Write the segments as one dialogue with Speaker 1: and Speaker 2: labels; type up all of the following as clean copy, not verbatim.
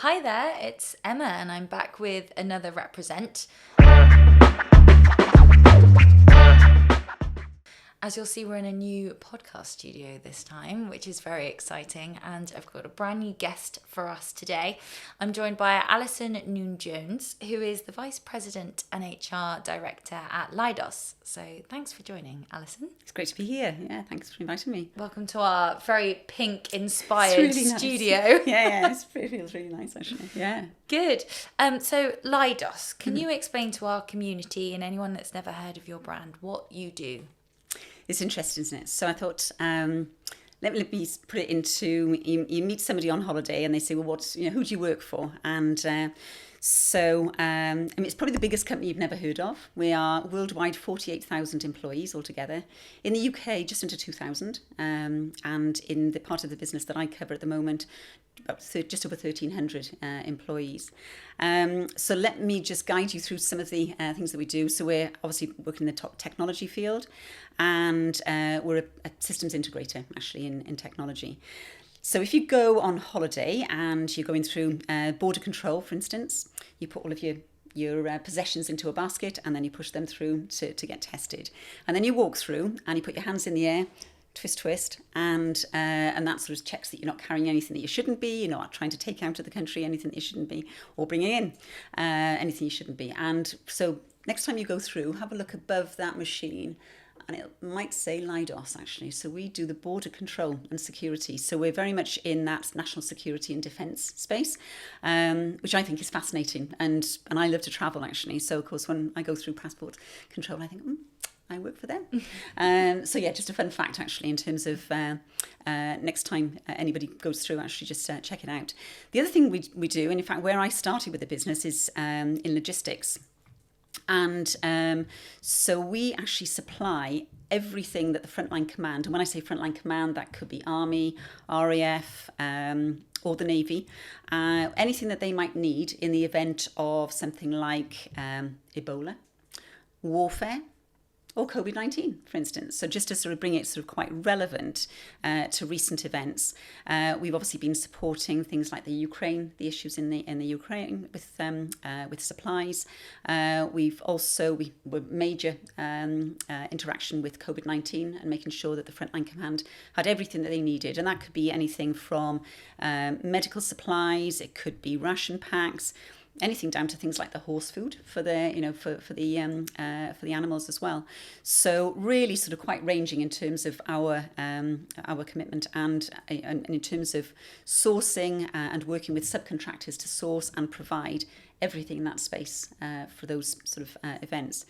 Speaker 1: Hi there, it's Emma and I'm back with another Represent. As you'll see, we're in a new podcast studio this time, which is very exciting, and I've got a brand new guest for us today. I'm joined by Alison Noon-Jones, who is the Vice President and HR Director at Leidos. So thanks for joining, Alison.
Speaker 2: It's great to be here. Yeah, thanks for inviting me.
Speaker 1: Welcome to our very pink-inspired studio.
Speaker 2: Yeah, it feels really nice, actually. Yeah.
Speaker 1: Good. So Leidos, can you explain to our community and anyone that's never heard of your brand what you do?
Speaker 2: It's interesting, isn't it? So I thought, let me put it into, you meet somebody on holiday and they say, well, who do you work for? And it's probably the biggest company you've never heard of. We are worldwide 48,000 employees altogether. In the UK, just under 2,000. And in the part of the business that I cover at the moment, just over 1,300 employees. So let me just guide you through some of the things that we do. So we're obviously working in the top technology field, and we're a systems integrator actually in technology. So if you go on holiday and you're going through border control, for instance, you put all of your possessions into a basket and then you push them through to get tested. And then you walk through and you put your hands in the air, twist, and that sort of checks that you're not carrying anything that you shouldn't be, you're not trying to take out of the country anything that you shouldn't be, or bringing in anything you shouldn't be. And so next time you go through, have a look above that machine, and it might say Leidos actually. So we do the border control and security. So we're very much in that national security and defence space, which I think is fascinating. And I love to travel actually. So of course when I go through passport control, I think, I work for them. So yeah, just a fun fact actually in terms of next time anybody goes through, actually just check it out. The other thing we do, and in fact where I started with the business is in logistics. And so we actually supply everything that the frontline command, and when I say frontline command, that could be Army, RAF, or the Navy, anything that they might need in the event of something like Ebola, warfare, or COVID-19, for instance. So just to sort of bring it sort of quite relevant to recent events, we've obviously been supporting things like the issues in the Ukraine with supplies. We were major interaction with COVID-19 and making sure that the frontline command had everything that they needed, and that could be anything from medical supplies, it could be ration packs, anything down to things like the horse food for the animals as well. So really sort of quite ranging in terms of our commitment and in terms of sourcing and working with subcontractors to source and provide everything in that space for those sort of events.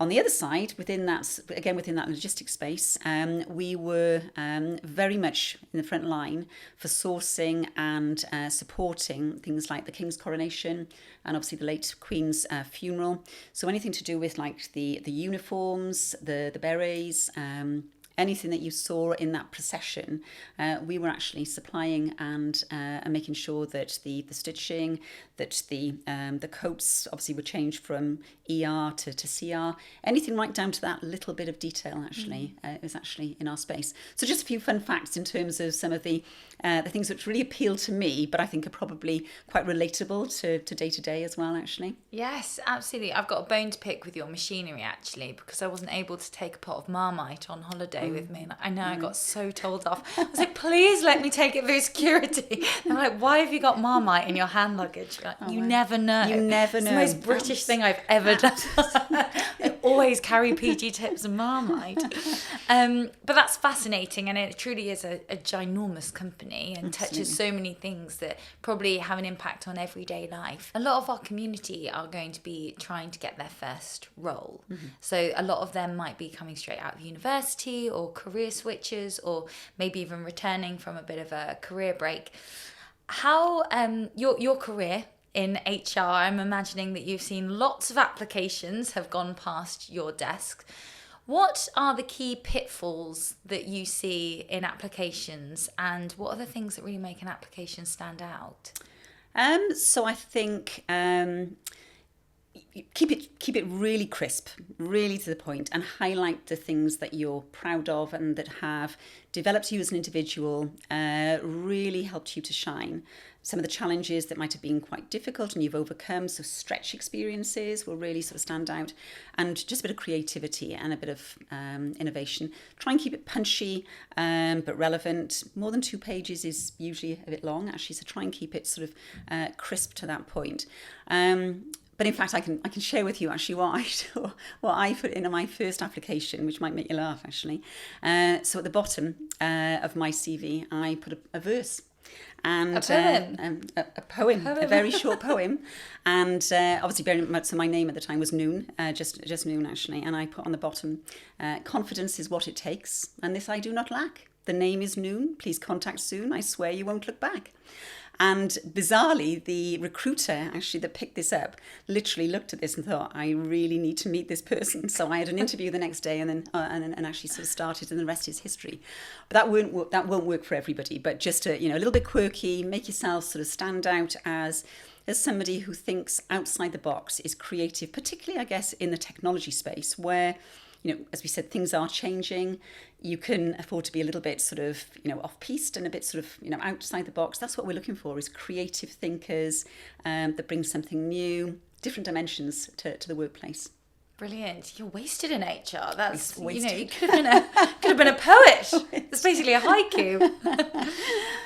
Speaker 2: On the other side, within that logistics space, we were very much in the front line for sourcing and supporting things like the King's coronation and obviously the late Queen's funeral. So anything to do with like the uniforms, the berets, anything that you saw in that procession, we were actually supplying and making sure that the stitching, that the coats obviously were changed from ER to CR. Anything right down to that little bit of detail actually is actually in our space. So just a few fun facts in terms of some of the things which really appeal to me, but I think are probably quite relatable to day to day as well actually.
Speaker 1: Yes, absolutely. I've got a bone to pick with your machinery actually, because I wasn't able to take a pot of Marmite on holiday with me. And I know I got so told off. I was like, please let me take it through security. They're like, why have you got Marmite in your hand luggage? Like, you never know.
Speaker 2: You never know.
Speaker 1: It's the most British thing I've ever done. I always carry PG Tips and Marmite. But that's fascinating, and it truly is a ginormous company and touches so many things that probably have an impact on everyday life. A lot of our community are going to be trying to get their first role. So a lot of them might be coming straight out of university or career switches, or maybe even returning from a bit of a career break. How your career in HR, I'm imagining that you've seen lots of applications have gone past your desk. What are the key pitfalls that you see in applications, and what are the things that really make an application stand out?
Speaker 2: So I think keep it really crisp, really to the point, and highlight the things that you're proud of and that have developed you as an individual, really helped you to shine. some of the challenges that might have been quite difficult and you've overcome. So stretch experiences will really sort of stand out, and just a bit of creativity and a bit of innovation. Try and keep it punchy but relevant. More than 2 pages is usually a bit long, actually, so try and keep it sort of crisp to that point. But in fact, I can share with you actually what I put in my first application, which might make you laugh actually. So at the bottom of my CV, I put a verse. And a poem, a very short poem, and obviously very much. So my name at the time was Noon, just Noon actually, and I put on the bottom, confidence is what it takes, and this I do not lack. The name is Noon. Please contact soon. I swear you won't look back. And bizarrely, the recruiter actually that picked this up literally looked at this and thought, I really need to meet this person. So I had an interview the next day, and then and actually sort of started, and the rest is history. But that won't work for everybody. But just a little bit quirky, make yourself sort of stand out as somebody who thinks outside the box, is creative, particularly I guess in the technology space where, as we said, things are changing. You can afford to be a little bit sort of, off-piste and a bit sort of, outside the box. That's what we're looking for, is creative thinkers that bring something new, different dimensions to the workplace.
Speaker 1: Brilliant. You're wasted in HR. That's, you could have been a poet. It's basically a haiku.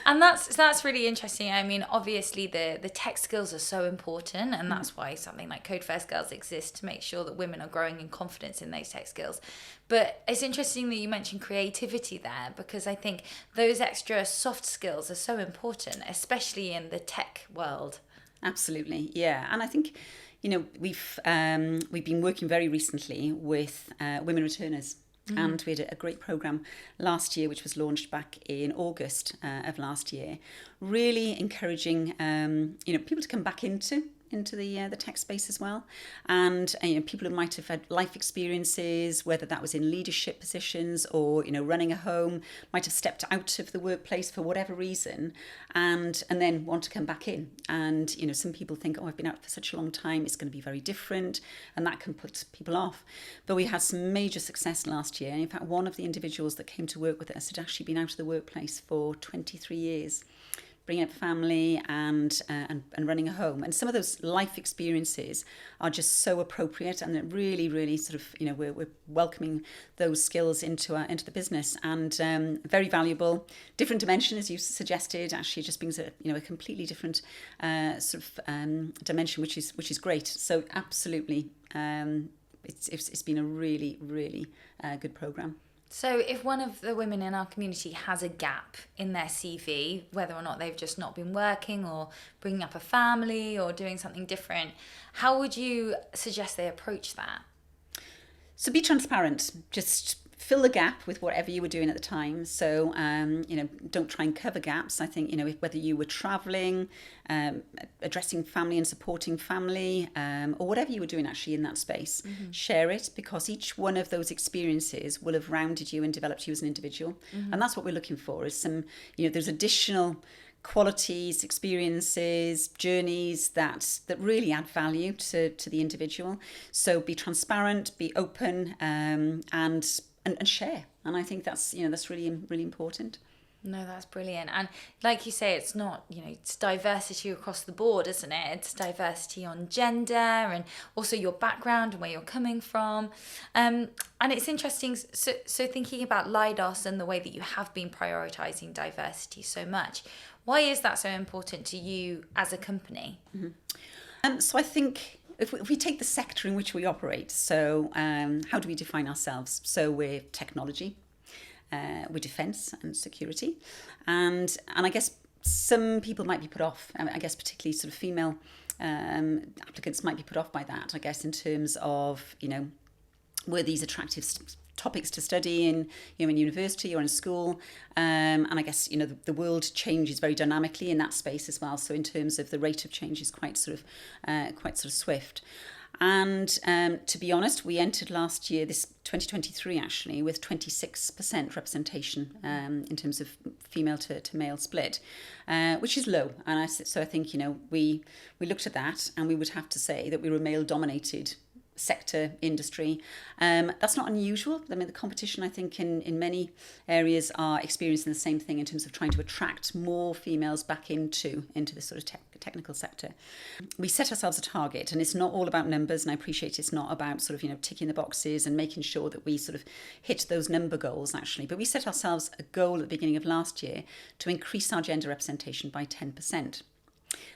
Speaker 1: And that's really interesting. I mean, obviously the tech skills are so important, and that's why something like Code First Girls exists, to make sure that women are growing in confidence in those tech skills. But it's interesting that you mentioned creativity there, because I think those extra soft skills are so important, especially in the tech world.
Speaker 2: Absolutely, yeah. And I think, we've been working very recently with women returners. And we had a great programme last year, which was launched back in August of last year, really encouraging people to come back into the tech space as well, and people who might have had life experiences, whether that was in leadership positions or running a home, might have stepped out of the workplace for whatever reason, and then want to come back in. And some people think, I've been out for such a long time, it's going to be very different, and that can put people off. But we had some major success last year, and in fact one of the individuals that came to work with us had actually been out of the workplace for 23 years. Bringing up a family and running a home, and some of those life experiences are just so appropriate, and it really, really sort of we're welcoming those skills into the business, and very valuable. Different dimension, as you suggested, actually just brings a completely different sort of dimension, which is great. So absolutely, it's been a really, really good programme.
Speaker 1: So if one of the women in our community has a gap in their CV, whether or not they've just not been working or bringing up a family or doing something different, how would you suggest they approach that?
Speaker 2: So be transparent. Just fill the gap with whatever you were doing at the time. So, don't try and cover gaps. I think, whether you were travelling, addressing family and supporting family, or whatever you were doing actually in that space, share it, because each one of those experiences will have rounded you and developed you as an individual. And that's what we're looking for, is some, there's additional qualities, experiences, journeys that really add value to the individual. So be transparent, be open, and share. And I think that's really, really important.
Speaker 1: No, that's brilliant. And like you say, it's not, it's diversity across the board, isn't it? It's diversity on gender and also your background and where you're coming from. And it's interesting, so thinking about Leidos and the way that you have been prioritising diversity so much, why is that so important to you as a company?
Speaker 2: So I think if we take the sector in which we operate, so how do we define ourselves? So we're technology, we're defence and security, and I guess some people might be put off. I guess particularly sort of female applicants might be put off by that. I guess in terms of were these attractive topics to study in university or in school, and I guess the world changes very dynamically in that space as well. So in terms of the rate of change is quite sort of swift. And to be honest, we entered last year, this 2023 actually, with 26% representation in terms of female to male split, which is low. And so I think we looked at that, and we would have to say that we were a male dominated sector, industry. That's not unusual. I mean, the competition, I think, in many areas are experiencing the same thing in terms of trying to attract more females back into this sort of technical sector. We set ourselves a target, and it's not all about numbers, and I appreciate it's not about sort of, ticking the boxes and making sure that we sort of hit those number goals, actually. But we set ourselves a goal at the beginning of last year to increase our gender representation by 10%.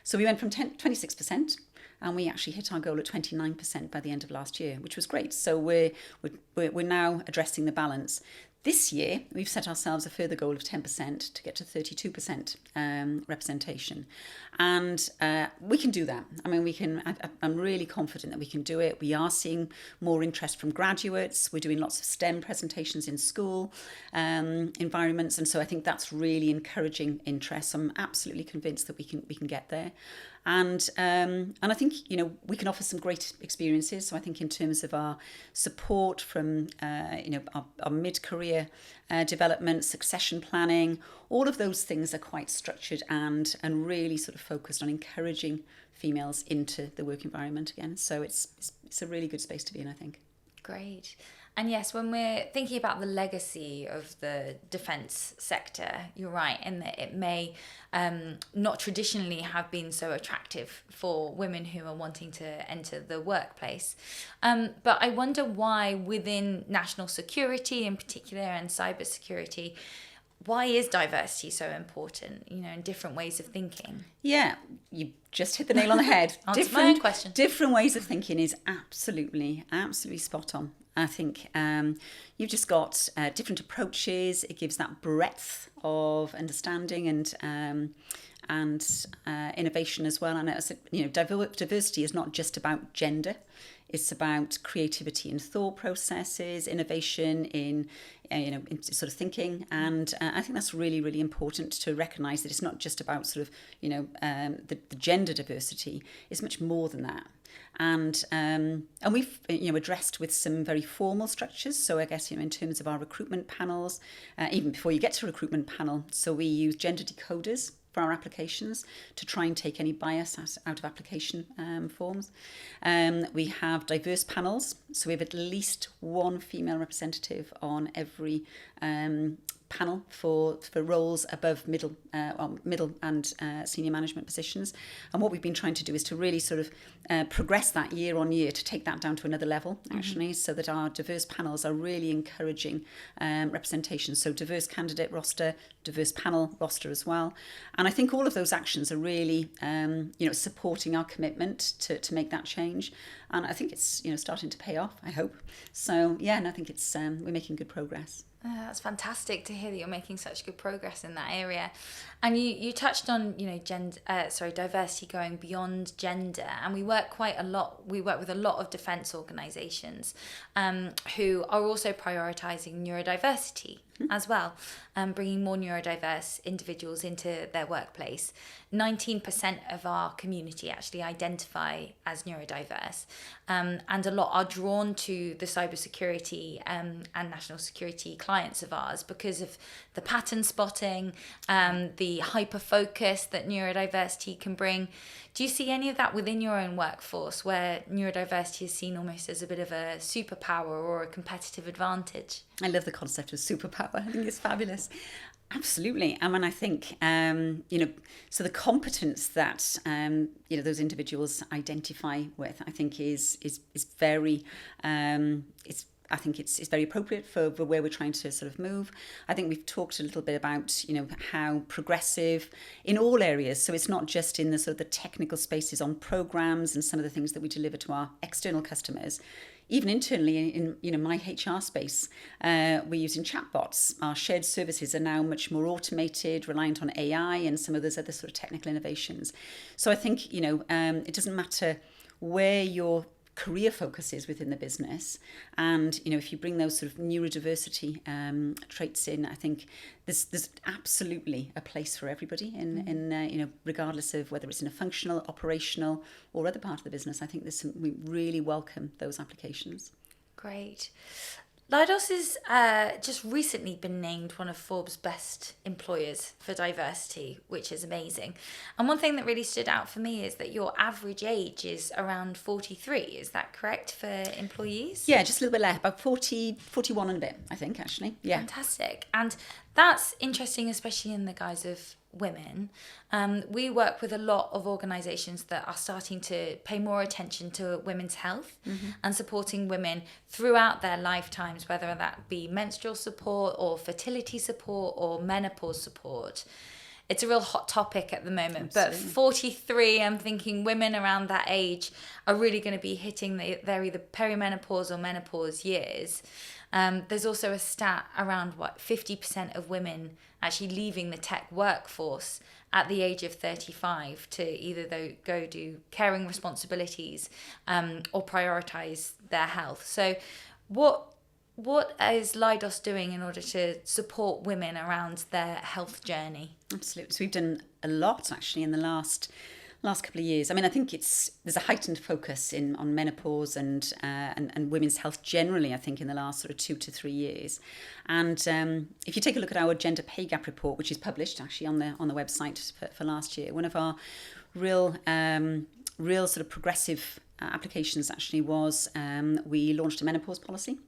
Speaker 2: So we went from 26%, and we actually hit our goal at 29% by the end of last year, which was great. So we're now addressing the balance. This year, we've set ourselves a further goal of 10% to get to 32% representation. And we can do that. I mean, I'm really confident that we can do it. We are seeing more interest from graduates. We're doing lots of STEM presentations in school environments. And so I think that's really encouraging interest. I'm absolutely convinced that we can get there. And I think, we can offer some great experiences. So I think in terms of our support from, our mid-career development, succession planning, all of those things are quite structured and really sort of focused on encouraging females into the work environment again. So it's a really good space to be in, I think.
Speaker 1: Great. And yes, when we're thinking about the legacy of the defence sector, you're right in that it may not traditionally have been so attractive for women who are wanting to enter the workplace. But I wonder why within national security in particular and cybersecurity, why is diversity so important, in different ways of thinking? Yeah,
Speaker 2: you just hit the nail on the head.
Speaker 1: Answer my own question.
Speaker 2: Different ways of thinking is absolutely spot on. I think you've just got different approaches. It gives that breadth of understanding and innovation as well. And diversity is not just about gender. It's about creativity in thought processes, innovation in sort of thinking, and I think that's really, really important to recognise that it's not just about sort of the gender diversity. It's much more than that. And we've addressed with some very formal structures. So I guess in terms of our recruitment panels, even before you get to a recruitment panel, so we use gender decoders for our applications to try and take any bias out of application forms. We have diverse panels, so we have at least one female representative on every panel for roles above middle and senior management positions. And what we've been trying to do is to really sort of progress that year on year to take that down to another level, actually, so that our diverse panels are really encouraging representation. So diverse candidate roster, diverse panel roster as well. And I think all of those actions are really, supporting our commitment to make that change. And I think it's, starting to pay off, I hope. So, yeah, and I think it's we're making good progress.
Speaker 1: That's fantastic to hear that you're making such good progress in that area. And you touched on, diversity going beyond gender. And we work with a lot of defence organisations who are also prioritising neurodiversity as well, bringing more neurodiverse individuals into their workplace. 19% of our community actually identify as neurodiverse, and a lot are drawn to the cybersecurity and national security clients of ours because of the pattern spotting, the hyper focus that neurodiversity can bring. Do you see any of that within your own workforce where neurodiversity is seen almost as a bit of a superpower or a competitive advantage?
Speaker 2: I love the concept of superpower. I think it's fabulous. Absolutely. I mean, I think, so the competence that, those individuals identify with, I think is very, I think it's very appropriate for where we're trying to sort of move. I think we've talked a little bit about, how progressive in all areas. So it's not just in the sort of the technical spaces on programs and some of the things that we deliver to our external customers. Even internally in my HR space, we're using chatbots. Our shared services are now much more automated, reliant on AI and some of those other sort of technical innovations. So I think, it doesn't matter where your career focus is within the business, and if you bring those sort of neurodiversity traits in, I think there's absolutely a place for everybody in regardless of whether it's in a functional, operational, or other part of the business. I think we really welcome those applications.
Speaker 1: Great. Leidos has just recently been named one of Forbes' best employers for diversity, which is amazing. And one thing that really stood out for me is that your average age is around 43. Is that correct for employees?
Speaker 2: Yeah, just a little bit less, about 40, 41 and a bit, I think, actually. Yeah.
Speaker 1: Fantastic. And that's interesting, especially in the guise of women. We work with a lot of organisations that are starting to pay more attention to women's health and supporting women throughout their lifetimes, whether that be menstrual support or fertility support or menopause support. It's a real hot topic at the moment. Absolutely. But 43, I'm thinking women around that age are really going to be hitting their either perimenopause or menopause years. There's also a stat around 50% of women actually leaving the tech workforce at the age of 35 to either go do caring responsibilities or prioritise their health. So what is Leidos doing in order to support women around their health journey?
Speaker 2: Absolutely. So we've done a lot actually in the last couple of years. I mean, I think there's a heightened focus on menopause and women's health generally, I think, in the last sort of 2 to 3 years. And if you take a look at our gender pay gap report, which is published actually on the website for last year, one of our real sort of progressive applications actually was we launched a menopause policy.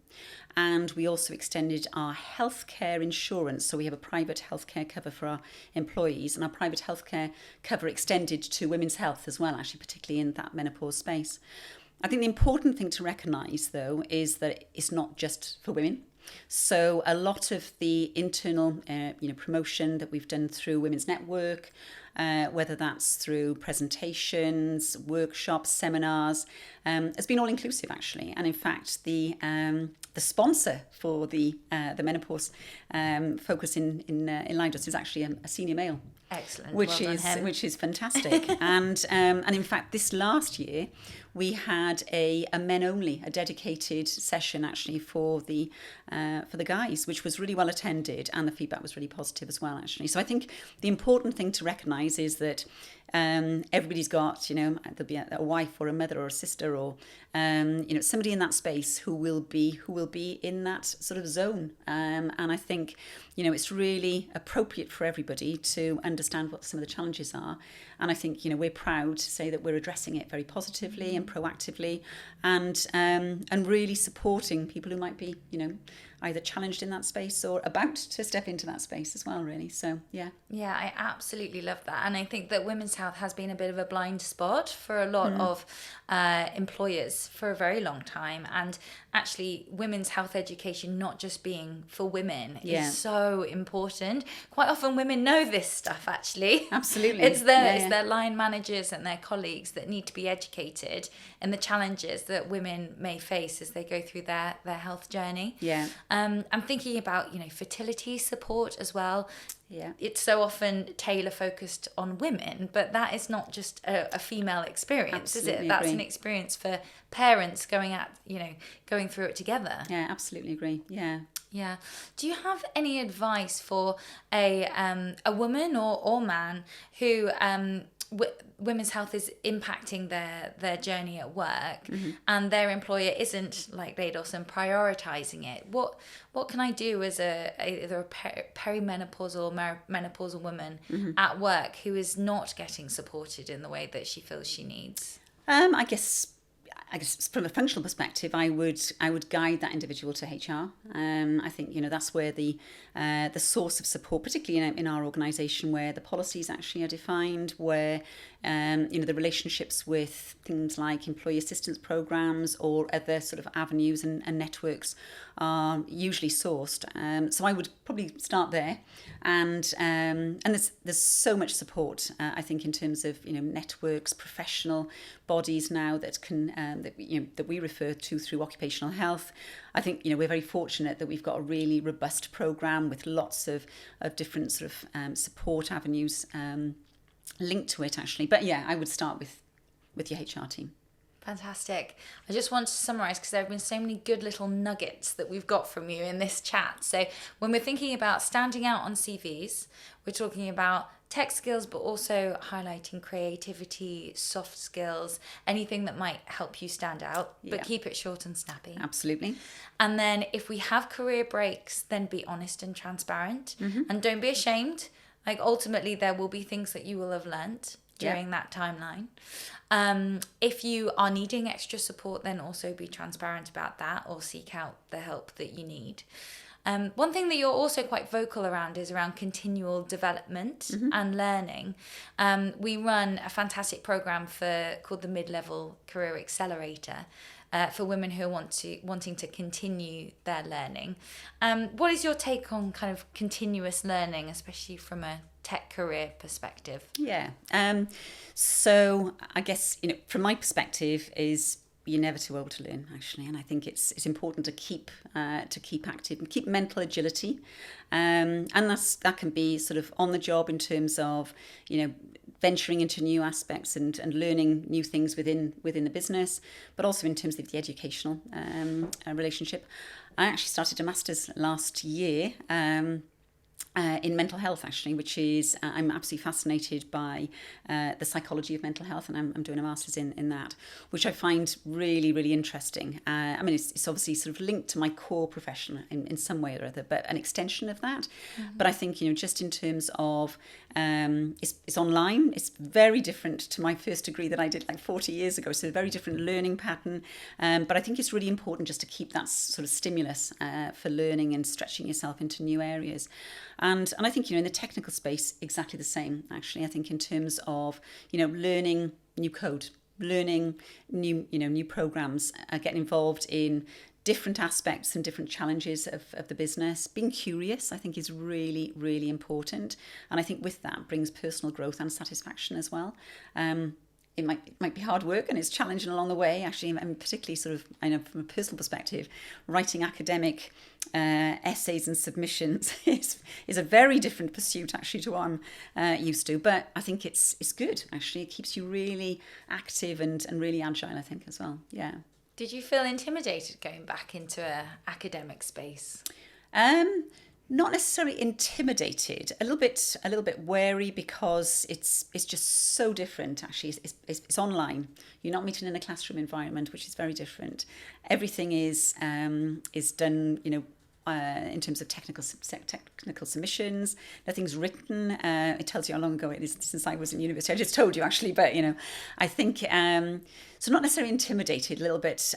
Speaker 2: And we also extended our healthcare insurance. So we have a private healthcare cover for our employees, and our private healthcare cover extended to women's health as well, actually, particularly in that menopause space. I think the important thing to recognise, though, is that it's not just for women. So a lot of the internal promotion that we've done through Women's Network, whether that's through presentations, workshops, seminars, has been all inclusive actually. And in fact, the sponsor for the menopause focus in Leidos is actually a senior male.
Speaker 1: Excellent.
Speaker 2: Which is fantastic. and in fact, this last year we had a men only, a dedicated session actually for the guys, which was really well attended, and the feedback was really positive as well actually. So I think the important thing to recognise is that everybody's got, there'll be a wife or a mother or a sister or somebody in that space who will be in that sort of zone, and I think it's really appropriate for everybody to understand what some of the challenges are. And I think we're proud to say that we're addressing it very positively and proactively, and really supporting people who might be either challenged in that space or about to step into that space as well, really. So yeah,
Speaker 1: I absolutely love that. And I think that women's health has been a bit of a blind spot for a lot of employers for a very long time. And actually women's health education not just being for women is so important. Quite often women know this stuff actually.
Speaker 2: Absolutely.
Speaker 1: It's their line managers and their colleagues that need to be educated in the challenges that women may face as they go through their health journey. I'm thinking about fertility support as well. It's so often tailor focused on women, but that is not just a female experience. Absolutely, is it? That's an experience for parents going through it together.
Speaker 2: Absolutely agree.
Speaker 1: Do you have any advice for a woman or man who women's health is impacting their journey at work, and their employer isn't like Leidos and prioritising it? What can I do as either a perimenopausal or menopausal woman at work who is not getting supported in the way that she feels she needs?
Speaker 2: I guess from a functional perspective, I would guide that individual to HR. I think that's where the source of support, particularly in our organisation, where the policies actually are defined, where the relationships with things like employee assistance programs or other sort of avenues and networks are usually sourced. So I would probably start there, and there's so much support. I think in terms of networks, professional bodies now that can that we refer to through occupational health. I think we're very fortunate that we've got a really robust programme with lots of different sort of support avenues linked to it actually. But I would start with your HR team.
Speaker 1: Fantastic. I just want to summarise, because there have been so many good little nuggets that we've got from you in this chat. So when we're thinking about standing out on CVs, we're talking about tech skills, but also highlighting creativity, soft skills, anything that might help you stand out, but keep it short and snappy.
Speaker 2: Absolutely.
Speaker 1: And then if we have career breaks, then be honest and transparent, and don't be ashamed. Like, ultimately, there will be things that you will have learnt during that timeline. If you are needing extra support, then also be transparent about that, or seek out the help that you need. One thing that you're also quite vocal around is around continual development and learning. We run a fantastic program called the Mid-Level Career Accelerator for women who are wanting to continue their learning. What is your take on kind of continuous learning, especially from a tech career perspective?
Speaker 2: Yeah. So I guess, from my perspective is, you're never too old to learn, actually, and I think it's important to keep active and keep mental agility, and that can be sort of on the job in terms of venturing into new aspects and learning new things within the business, but also in terms of the educational relationship. I actually started a master's last year. In mental health, actually, which is, I'm absolutely fascinated by the psychology of mental health, and I'm doing a master's in that, which I find really, really interesting. I mean, it's obviously sort of linked to my core profession in some way or other, but an extension of that. But I think, just in terms of, it's online, it's very different to my first degree that I did like 40 years ago, so a very different learning pattern. But I think it's really important just to keep that sort of stimulus for learning and stretching yourself into new areas. And I think, in the technical space, exactly the same, actually. I think in terms of, learning new code, learning new programs, getting involved in different aspects and different challenges of the business. Being curious, I think, is really, really important. And I think with that brings personal growth and satisfaction as well. It might be hard work and it's challenging along the way, actually, and particularly sort of, I know from a personal perspective, writing academic essays and submissions is a very different pursuit, actually, to what I'm used to. But I think it's good, actually. It keeps you really active and really agile, I think, as well. Yeah.
Speaker 1: Did you feel intimidated going back into an academic space?
Speaker 2: Not necessarily intimidated, a little bit wary, because it's just so different. Actually, it's online. You're not meeting in a classroom environment, which is very different. Everything is done, in terms of technical submissions. Nothing's written. It tells you how long ago it is since I was in university. I just told you, actually, but I think so. Not necessarily intimidated, a little bit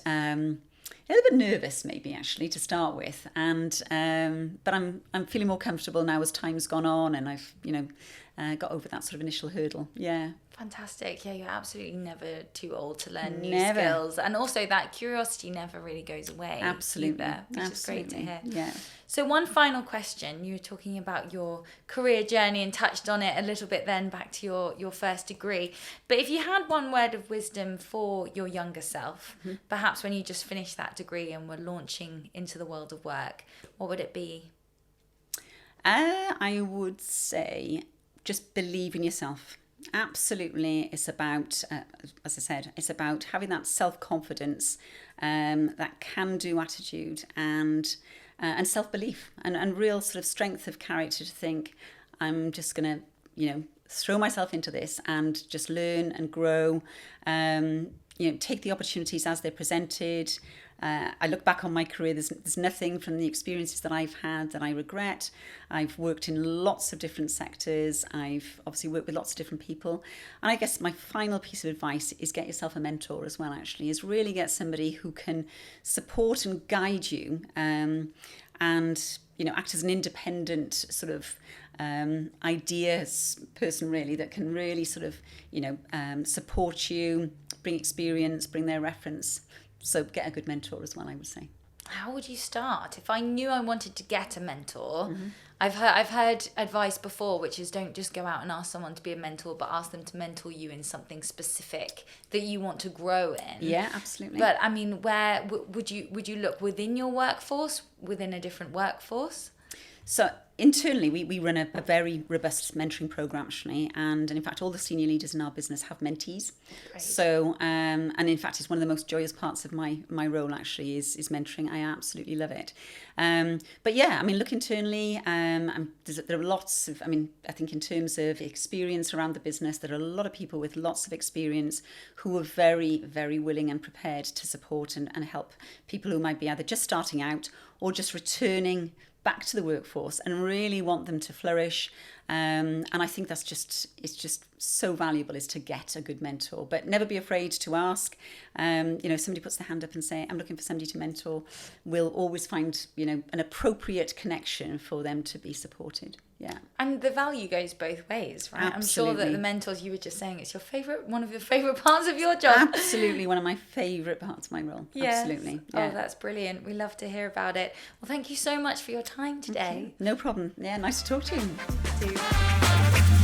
Speaker 2: nervous, maybe, actually, to start with, and but I'm feeling more comfortable now as time's gone on, and I've got over that sort of initial hurdle. Yeah.
Speaker 1: Fantastic. Yeah, you're absolutely never too old to learn new skills, and also that curiosity never really goes away.
Speaker 2: Absolutely.
Speaker 1: Either, which is great to hear.
Speaker 2: Yeah.
Speaker 1: So one final question. You were talking about your career journey and touched on it a little bit then, back to your first degree. But if you had one word of wisdom for your younger self, perhaps when you just finished that degree and were launching into the world of work, what would it be?
Speaker 2: I would say just believe in yourself. Absolutely. It's about, as I said, it's about having that self-confidence, that can-do attitude, and self-belief, and real sort of strength of character to think, I'm just going to, throw myself into this and just learn and grow, take the opportunities as they're presented. I look back on my career, there's nothing from the experiences that I've had that I regret. I've worked in lots of different sectors. I've obviously worked with lots of different people. And I guess my final piece of advice is get yourself a mentor as well, actually, is really get somebody who can support and guide you, and, act as an independent sort of ideas person, really, that can really sort of, support you, bring experience, bring their reference. So get a good mentor as well, I would say.
Speaker 1: How would you start? If I knew I wanted to get a mentor, I've heard advice before, which is don't just go out and ask someone to be a mentor, but ask them to mentor you in something specific that you want to grow in.
Speaker 2: Yeah, absolutely.
Speaker 1: But I mean, where would you look within your workforce, within a different workforce?
Speaker 2: So internally, we run a very robust mentoring program, actually. And in fact, all the senior leaders in our business have mentees.
Speaker 1: Great.
Speaker 2: So, and in fact, it's one of the most joyous parts of my role, actually, is mentoring. I absolutely love it. But yeah, I mean, look internally, there are lots of, I mean, I think in terms of experience around the business, there are a lot of people with lots of experience who are very, very willing and prepared to support and help people who might be either just starting out or just returning back to the workforce and really want them to flourish. And I think it's just so valuable, is to get a good mentor, but never be afraid to ask. If somebody puts their hand up and say, I'm looking for somebody to mentor, we'll always find, an appropriate connection for them to be supported. Yeah.
Speaker 1: And the value goes both ways, right?
Speaker 2: Absolutely.
Speaker 1: I'm sure that the mentors, you were just saying, it's one of your favourite parts of your job.
Speaker 2: Absolutely, one of my favourite parts of my role. Yes. Absolutely.
Speaker 1: Yeah. Oh, that's brilliant. We love to hear about it. Well, thank you so much for your time today.
Speaker 2: No problem. Yeah, nice to talk to you.
Speaker 1: You too.